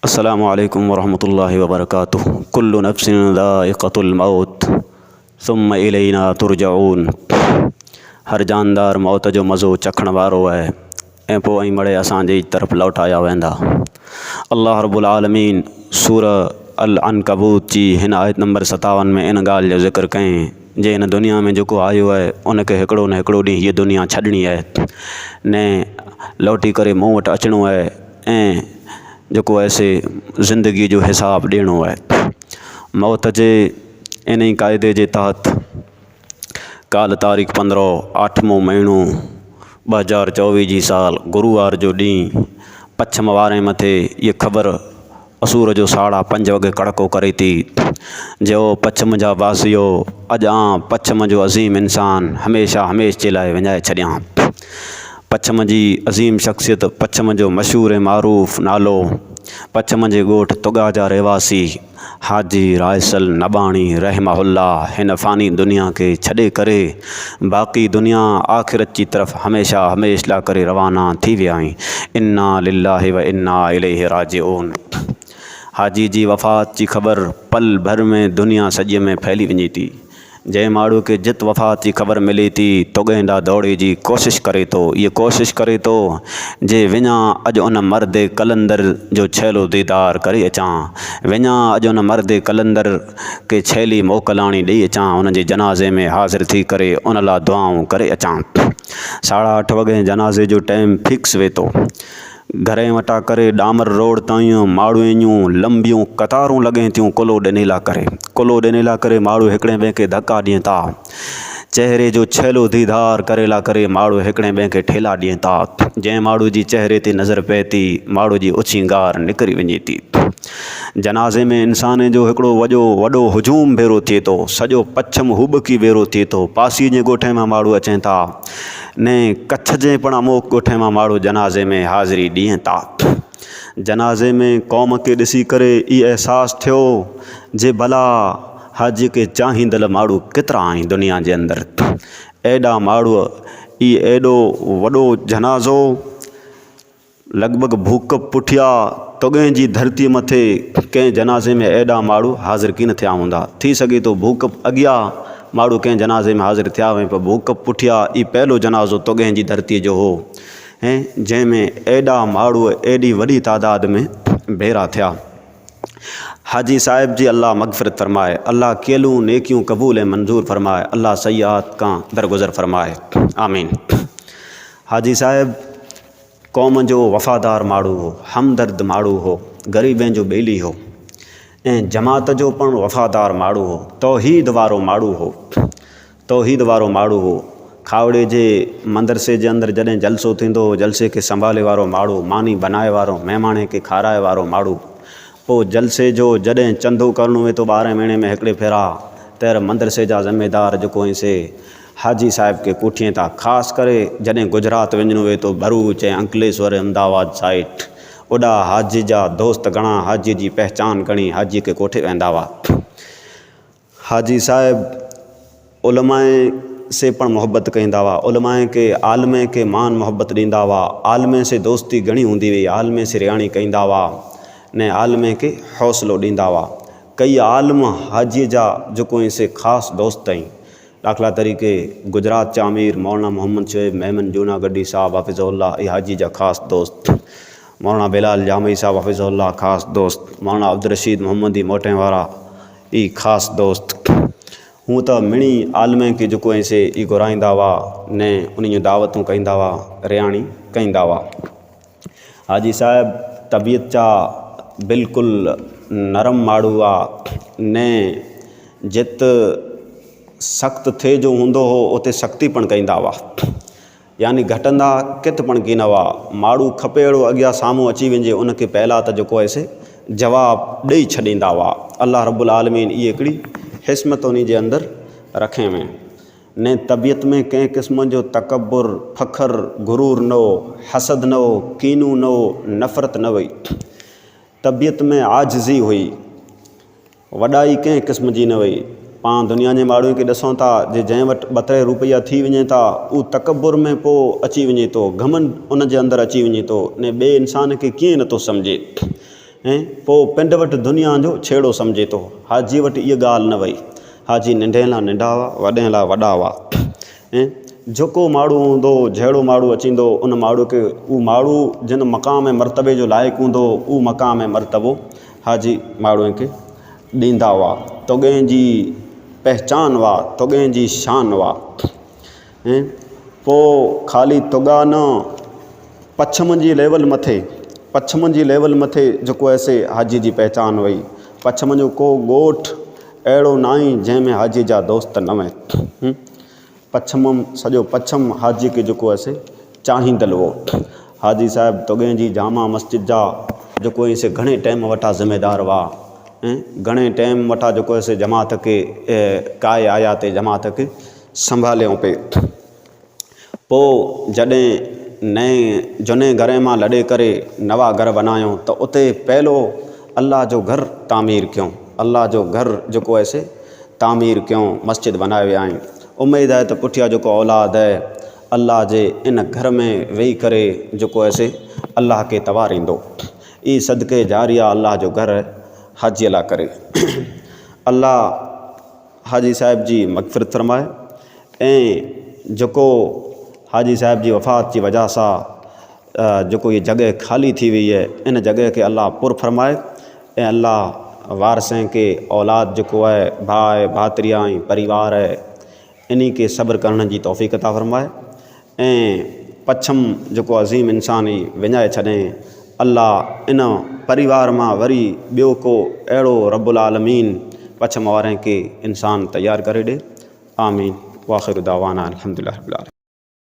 अस्सलामु अलैकुम वरहमतुल्लाहि वबरकातुहू। कुल्लु नफ्सिन ज़ाइक़तुल मौत सुम्मा इलैना तुरजऊन। हर जानदार मौत जो मज़ो चखण वारो है ऐं पोइ मड़े असांजी तरफ़ लौटाया वेंदा। अल्लाह रब्बुल आलमीन सूरह अल अनकबूत जी हिन आयत नंबर 57 में इन ॻाल्हि जो ज़िक्र कयईं जे हिन दुनिया में जेको आयो आहे उनखे हिकिड़ो न हिकिड़ो ॾींहुं हीअ दुनिया छॾणी आहे ने लौटी करे मूं वटि अचिणो आहे ऐं जेको आहे से ज़िंदगी जो हिसाब ॾियणो आहे। मौत जे इन ई क़ाइदे जे तहत काल्ह तारीख़ 15 महीनो 2024 जी साल गुरुवार जो ॾींहुं पछम वारे मथे इहा ख़बर असूर जो 5:30 वॻे कड़को करे थी जो पछम जा वासियो अॼु पछम जो अज़ीम इंसान हमेशह जे लाइ विञाए छॾियां। पछम जी अज़ीम शख़्सियत, पछम जो मशहूर ऐं मारूफ़ नालो, पछम जे ॻोठ तुगा जा रहवासी हाजी रायसल नबाणी रहमहुल्लाह हिन फ़ानी दुनिया खे छॾे करे बाक़ी दुनिया आख़िरत जी तरफ़ हमेशह लाइ करे रवाना थी विया आहिनि। इन्ना लिल्लाहि व इन्ना इलैहि राजिऊन। हाजी जी वफ़ात जी ख़बर पल भर में दुनिया सॼे में फैली वञे थी। जंहिं माण्हू खे जित वफ़ात जी ख़बर मिले थी तोगेंदा दौड़े जी कोशिशि करे थो, इहा कोशिशि करे थो जे विञा अॼु उन मर्द कलंदर जो छैलो दीदार करे अचां, विञा अॼु उन मर्द कलंदर खे छैली मोकलाणी ॾेई अचां, उन जे जनाज़े में हाज़िर थी करे उन लाइ दुआऊं करे अचां। 8:30 वॻे जनाज़े जो टाइम फिक्स वेठो। घरे वटां करे डामर रोड ताईं माण्हूं लंबियूं कतारूं लॻनि थियूं कुलो ॾिने लाइ करे माण्हू हिकिड़े ॿिए खे धका ॾियनि था। चहिरे जो छैलो दीदार करे ला करे माण्हू हिकिड़े ॿिए खे ठेला ॾियनि था। जंहिं माण्हू जी चहिरे ते नज़र पए थी माण्हू जी उछींगार निकिरी वञे थी। जनाज़े में इंसान जो हिकिड़ो वॾो हुजूम भेरो थिए थो, सॼो पछम हुबकी भेरो थिए थो। पासी जे ॻोठे मां माण्हू अचनि था ने कच्छ जे पण अमोक ॻोठे मां माण्हू जनाज़े में हाज़िरी ॾियनि था। जनाज़े में क़ौम खे ॾिसी करे इहो अहसासु थियो जे भला हाजी खे चाहींदड़ माण्हू केतिरा आहिनि दुनिया जे अंदरि। एॾा माण्हू, इहो एॾो वॾो जनाज़ो लॻभॻि भूक पुठिया तोगे जी धरती मथे कंहिं जनाज़े में एॾा माण्हू हाज़िर कीन थिया हूंदा। थी सघे थो भूक अॻियां माण्हू कंहिं जनाज़े में हाज़िर थिया हुआ पर भूक पुठिया ई पहिलो जनाज़ो तोगे जी धरतीअ जो हो ऐं जंहिंमें एॾा माण्हू एॾी वॾी तादाद में भेरा थिया। हाजी साहिब जी अल्लाह मग़फ़िरत फ़रमाए, अल्लाह केलूं नेकियूं क़बूल ऐं मंज़ूर फ़रमाए, अल्लाह सयाहत खां दरगुज़र फ़रमाए, आमीन। हाजी साहिब क़ौम जो वफ़ादार माण्हू हो, हमदर्द माण्हू हो, ग़रीबनि जो ॿेली हो ऐं जमात जो पण वफ़ादार माण्हू हो, तौहीद वारो माण्हू हो। खावड़े जे मदरसे जे अंदरि जॾहिं जलसो थींदो हो, जलसे खे संभाले वारो माण्हू, मानी बनाए वारो, महिमाने खे खाराए वारो माण्हू। पोइ जलसे जो जॾहिं चंदो करणो हुए तो 12 महीने में हिकिड़े फेरा तर मदरसे जा ज़िम्मेदार जेको हुई से हाजी साहिब खे कोठीअ था। ख़ासि करे जॾहिं गुजरात वञिणो हुए तो भरूच ऐं अंकलेश्वर अहमदाबाद साइड ओॾा हाजी जा दोस्त घणा हाजी जी पहचान खणी हाजी खे कोठे वेंदा हुआ। हाजी साहिब उलमाए से पण मोहब्बत कंदा हुआ, उलमाए खे आलमे खे मान मोहब्बत ॾींदा हुआ, आलमे से दोस्ती घणी हूंदी हुई, आलमे से रियाणी कंदा हुआ ने आलमे खे हौसलो ॾींदा हुआ। कई आलम हाजीअ जा जेको आहिनि से ख़ासि दोस्त आहिनि। दाख़िला तरीक़े गुजरात जा अमीर मौलाना मोहम्मद शोएब मेमन जूनागढ़ी साहब हफ़िज़ुल्लाह इहे हाजी जा ख़ासि दोस्त, मौलाना बिलाल जामई साहब हफ़िज़ुल्लाह ख़ासि दोस्त, मौलाना अब्दुल रशीद मोहम्मदी मोटे वारा ई ख़ासि दोस्त। हूँ त मिणी आलमे खे जेको आहे से ई घुराईंदा हुआ ने उन जूं दावतूं कंदा हुआ, रियाणी कंदा हुआ। हाजी साहिब तबियत जा बिल्कुलु नरम माण्हू हुआ ने जित सख़्तु थिए जो हूंदो हो उते सख़्ती पण कंदा हुआ, यानी घटंदा कित पण कीन हुआ। माण्हू खपे अहिड़ो अॻियां साम्हूं अची वञे उनखे पहिला त जेको आहे से जवाबु ॾेई छॾींदा हुआ। अल्लाह रब्बुल आलमीन इहे हिकिड़ी हिस्मत उन जे अंदरि रखे में ने तबियत में कंहिं क़िस्म जो तकबुर, फ़ख़्र, गुरूर न हो, हसद न हो, कीनू न हो, नफ़रत न हुई। तबियत में आजिज़ी हुई, वॾाई कंहिं क़िस्म जी न हुई। पाण दुनिया जे माण्हू खे ॾिसूं था जे जंहिं वटि 2-3 रुपया थी वञे था उहो तकबुर में पोइ अची वञे थो, घमंड उन जे अंदरि अची वञे थो ने ॿिए इंसान खे कीअं नथो सम्झे। ऐं पोइ पिंड वटि दुनिया जो छेड़ो सम्झे थो। हाजी वटि इहा ॻाल्हि न वई। हाजी नंढे लाइ नंढा हुआ, वॾे लाइ वॾा हुआ। ऐं जेको माण्हू हूंदो, जहिड़ो माण्हू अचींदो, उन माण्हू खे उहो माण्हू जिन मक़ाम ऐं मर्तबे जो लाइक़ु हूंदो, उहो मक़ाम ऐं मर्तबो हाजी माण्हूअ खे ॾींदा हुआ। तोॻे जी पहचान हुआ, तोॻे जी शान हुआ। ऐं पोइ ख़ाली तोॻा न, पछम जी लेवल मथे जेको आहे से हाजी जी पहचान हुई। पछम जो को ॻोठ अहिड़ो न आई जंहिंमें हाजी जा दोस्त न वञे। सॼो पछम हाजी खे जेको आहे से चाहींदल हो। हाजी साहिबु तोॻे जी जामा मस्जिद जा जेको आहे से घणे टाइम वटां ज़िम्मेदार हुआ। ऐं घणे टाइम वटां जेको आहे से जमात खे काए आया ते जमात खे संभालियो पे। पोइ जॾहिं नए झूने घर मां लॾे करे नवा घर बनायूं त उते पहिलो अल्लाह जो घरु तामीर कयूं। अल्लाह जो घरु जेको आहे से तामीर कयूं, मस्जिद बनाए विया आहियूं। उमेदु आहे त पुठियां जेको औलाद आहे अल्लाह जे इन घर में वेही करे जेको आहे से अल्लाह खे तवारींदो। ई सदके जारिया अल्लाह जो घरु हाजीअ लाइ करे। अल्लाह हाजी साहिब जी मग़फ़िरत फ़रमाए। ऐं जेको हाजी साहिब जी वफ़ात जी वजह सां जेको ये जॻह ख़ाली थी वई आहे, इन जॻह खे अल्लाह पुर फ़रमाए। ऐं अल्लाह वारसनि खे औलाद जेको आहे, भाउ आहे, भातिरी ऐं परिवार आहे, इन खे सब्र करण जी तौफ़ीक़ अता फ़रमाए। ऐं पछम जेको अज़ीम इंसान ई विञाए छॾे। अल्लाह इन परिवार मां वरी ॿियो को अहिड़ो रब्बुल आलमीन पछम वारनि खे इंसान तयारु करे ॾे। आमीन। वाख़िरु दावाना अल्हम्दुलिल्लाहि रब्बिल आलमीन।